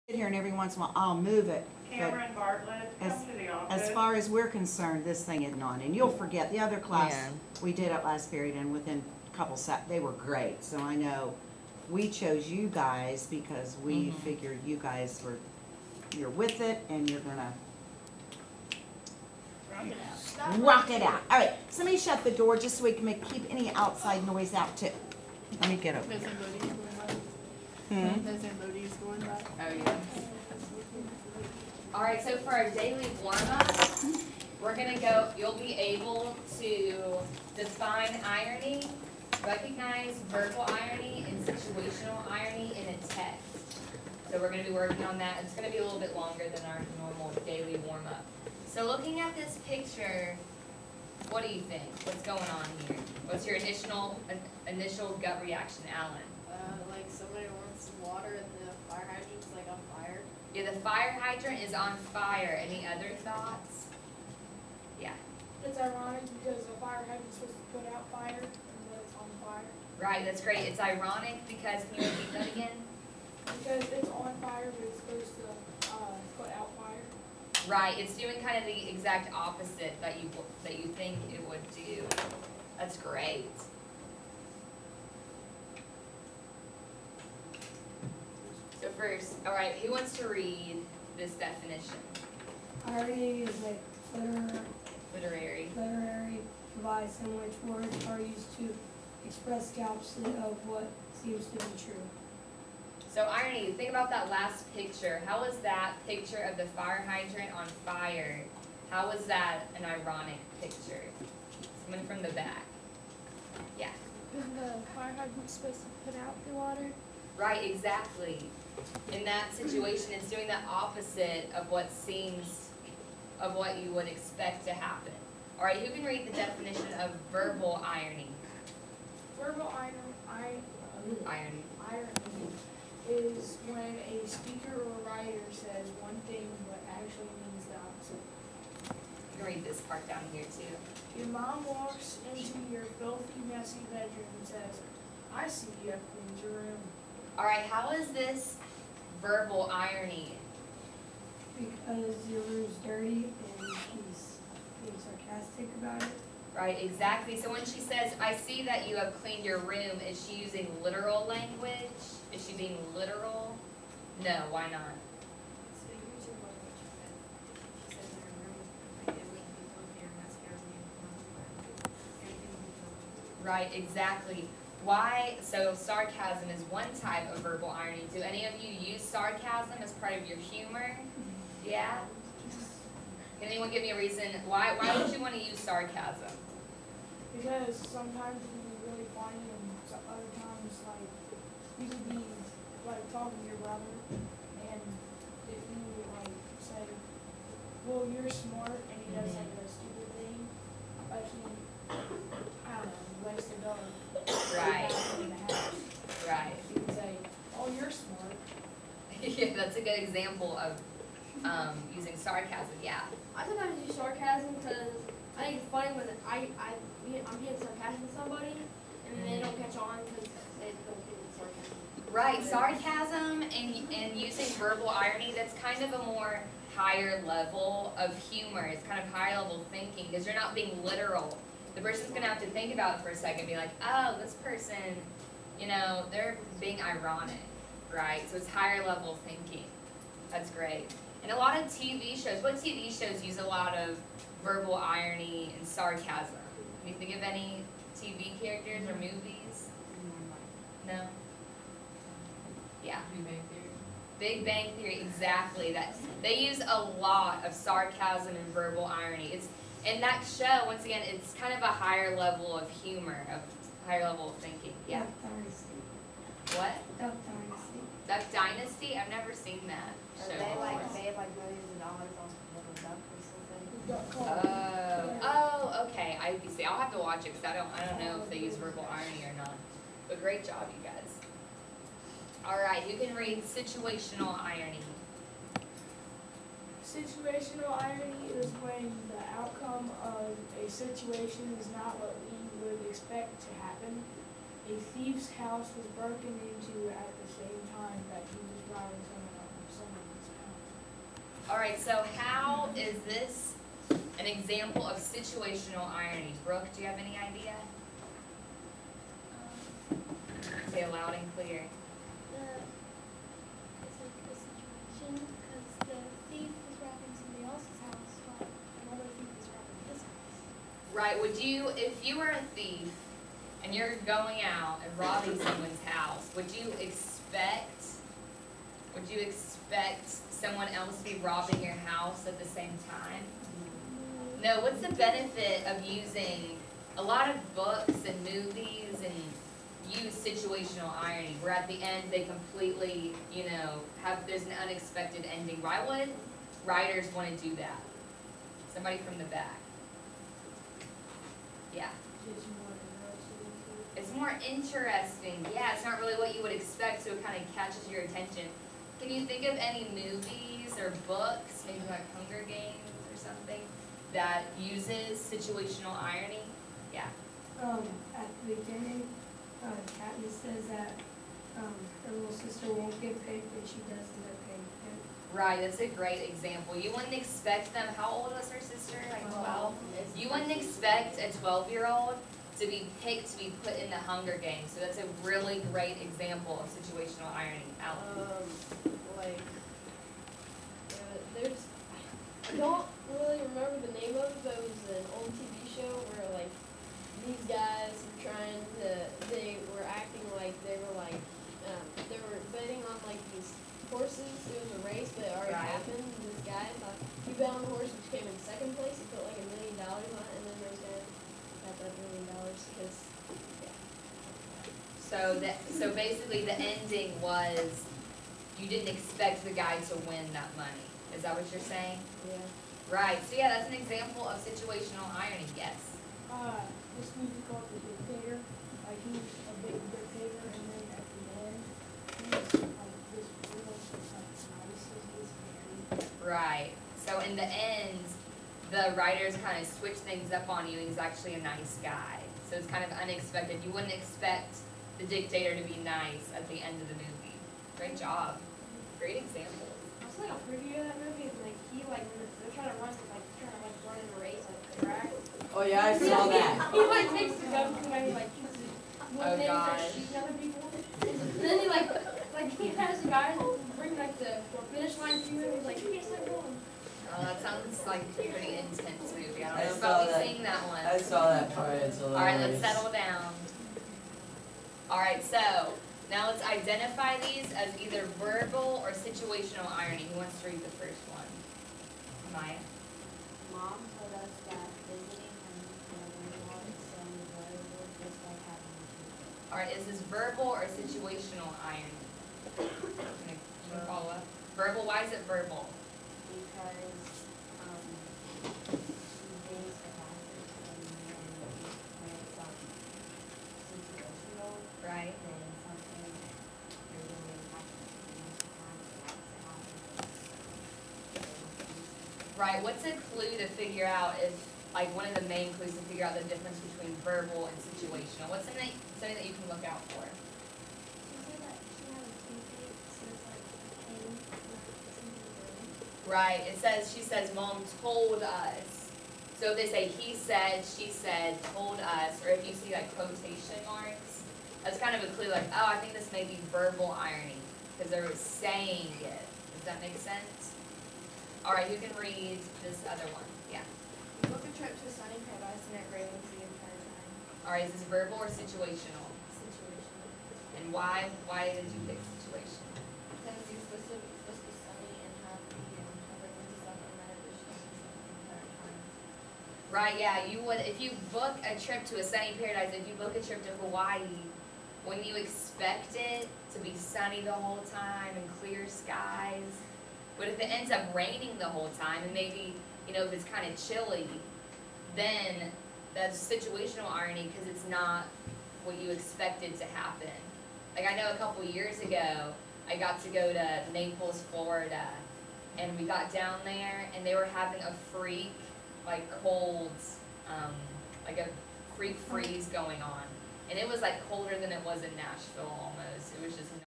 Sit here and every once in a while I'll move it. Cameron Bartlett, come to the office. As far as we're concerned, this thing isn't on. And you'll forget, the other class, Yeah. we did it last period, and within a couple they were great. So I know we chose you guys because we figured you guys you're with it and you're gonna rock it out. All right, somebody shut the door just so we can keep any outside noise out too. Let me get over There's here. Embodies going by. There's Embodies going by. Oh, yeah. All right, so for our daily warm-up, we're gonna go, you'll be able to define irony, recognize verbal irony and situational irony in a text. So we're gonna be working on that. It's gonna be a little bit longer than our normal daily warm-up. So looking at this picture, what do you think? What's going on here? What's your initial gut reaction, Alan? Like somebody wants water and the fire hydrant's like on fire. Yeah, the fire hydrant is on fire. Any other thoughts? Yeah. It's ironic because a fire hydrant's supposed to put out fire, and then it's on fire. Right, that's great. It's ironic because, can you repeat that again? Because it's on fire, but it's supposed to put out fire. Right, it's doing kind of the exact opposite that you think it would do. That's great. So first, all right, who wants to read this definition? Irony is a Literary. literary device in which words are used to express the opposite of what seems to be true. So irony, think about that last picture. How was that picture of the fire hydrant on fire? How was that an ironic picture? Someone from the back. Yeah. Isn't the fire hydrant supposed to put out the water? Right, exactly. In that situation, it's doing the opposite of what you would expect to happen. All right, who can read the definition of verbal irony? Verbal irony is when a speaker or writer says one thing but actually means the opposite. You can read this part down here too. Your mom walks into your filthy, messy bedroom and says, "I see you have cleaned your room." All right, how is this verbal irony? Because your room's dirty and he's being sarcastic about it. Right, exactly. So when she says, "I see that you have cleaned your room," is she using literal language? Is she being literal? No, why not? So usually what she says in her room, like it wouldn't be filthy or mascara everything would be filthy. Right, exactly. Why? So sarcasm is one type of verbal irony. Do any of you use sarcasm as part of your humor? Yeah? Can anyone give me a reason? Why would you want to use sarcasm? Because sometimes it can be really funny, and some other times, like, you could be, like, talking to your brother, and if you, like, say, well, you're smart, and he does, like, a stupid thing, like he, I don't know, wastes the dog. Right. In the house. Right. You can say, oh, you're smart. Yeah, that's a good example of using sarcasm, yeah. I sometimes use sarcasm because I think it's funny when I'm being sarcastic with somebody and they don't catch on because they don't think it's sarcasm. Right, sarcasm and using verbal irony, that's kind of a more higher level of humor. It's kind of higher level thinking because you're not being literal. The person's going to have to think about it for a second and be like, oh, this person, you know, they're being ironic, right? So it's higher level thinking. That's great. And a lot of TV shows, what TV shows use a lot of verbal irony and sarcasm? Can you think of any TV characters or movies? No? Yeah. Big Bang Theory, exactly. They use a lot of sarcasm and verbal irony. And that show, once again, it's kind of a higher level of humor, of higher level of thinking. Yeah. Duck Dynasty. What? Duck Dynasty. Duck Dynasty? I've never seen that show. They before. have like millions of dollars on the duck or something. Okay. See, I'll have to watch it because I don't know if they use verbal irony or not. But great job, you guys. All right, you can read situational irony. Situational irony is when the outcome of a situation is not what we would expect to happen. A thief's house was broken into at the same time that he was robbing someone Alright, so how is this an example of situational irony? Brooke, do you have any idea? Say it loud and clear. It's like a situation, because the thief is robbing somebody else's house, but another thief is robbing his house. Right, would you, if you were a thief and you're going out and robbing someone's house, would you expect someone else to be robbing your house at the same time? No, what's the benefit of using a lot of books and movies and use situational irony, where at the end they completely, there's an unexpected ending? Why would writers want to do that? Somebody from the back. Yeah. It's more interesting. Yeah, it's not really what you would expect, so it kind of catches your attention. Can you think of any movies or books, maybe like Hunger Games or something, that uses situational irony? Yeah. At the beginning, Katniss says that her little sister won't get paid, but she does end up getting paid. Right, that's a great example. You wouldn't expect them, how old was her sister? Like 12? You wouldn't expect a 12-year-old to be picked to be put in the Hunger Games, so that's a really great example of situational irony. Alan? I don't really remember the name of it, but it was an old TV show where like these guys were they were acting like they were betting on like these horses. It was a race, but it already Right. happened. This guy thought he bet on the horse, which came in second place. He put like $1 million on it, and then those guys got that $1 million because So basically the ending was you didn't expect the guy to win that money. Is that what you're saying? yeah. Right, so yeah, that's an example of situational irony, yes. This movie called The Dictator, like he was a big dictator, and then at the end, he was like this real, like nice, this very. Right, so in the end, the writers kind of switch things up on you, and he's actually a nice guy. So it's kind of unexpected. You wouldn't expect the dictator to be nice at the end of the movie. Great job. Great example. I was like a preview of that movie, and like he like when they're trying to run in a race like the track. Oh, yeah, I saw that. He like takes the gun from him, he like shoots it. Oh, Then he starts gosh. shooting other people. And then he like he has the guys bring like the finish line to him. He's like, you can't stop going. Oh, that sounds like a pretty intense movie. I I don't know saw about me that. seeing that one. I saw that part, it's hilarious. Alright, let's settle down. Alright, so now let's identify these as either verbal or situational irony. Who wants to read the first one? Maya? Mom told us that visiting him when we wanted some brother was just like having a kid. Alright, is this verbal or situational irony? Can you follow up? Verbal, why is it verbal? Because she based the passage and when it's situational, Right? then something you're really impactful most of the time, so that's happening. Right, what's a clue to figure out if, like one of the main clues to figure out the difference between verbal and situational? What's something that you can look out for? She said that she had a toothache, so it's like pain, it's in the brain. Right, she says, Mom told us. So if they say he said, she said, told us, or if you see like quotation marks, that's kind of a clue like, oh, I think this may be verbal irony, because they're saying it. Does that make sense? Alright, who can read this other one? Yeah. We book a trip to a sunny paradise and it rains the entire time. Alright, is this verbal or situational? Situational. And why did you pick situational? Because you're supposed to be sunny and happy and have everyone's stuff and then it's just the entire time. Right, yeah, you would, if you book a trip to a sunny paradise, if you book a trip to Hawaii, when you expect it to be sunny the whole time and clear skies, but if it ends up raining the whole time and maybe, if it's kind of chilly, then that's situational irony because it's not what you expected to happen. Like I know a couple years ago, I got to go to Naples, Florida, and we got down there and they were having a freak, like cold, like a freak freeze going on. And it was like colder than it was in Nashville almost. It was just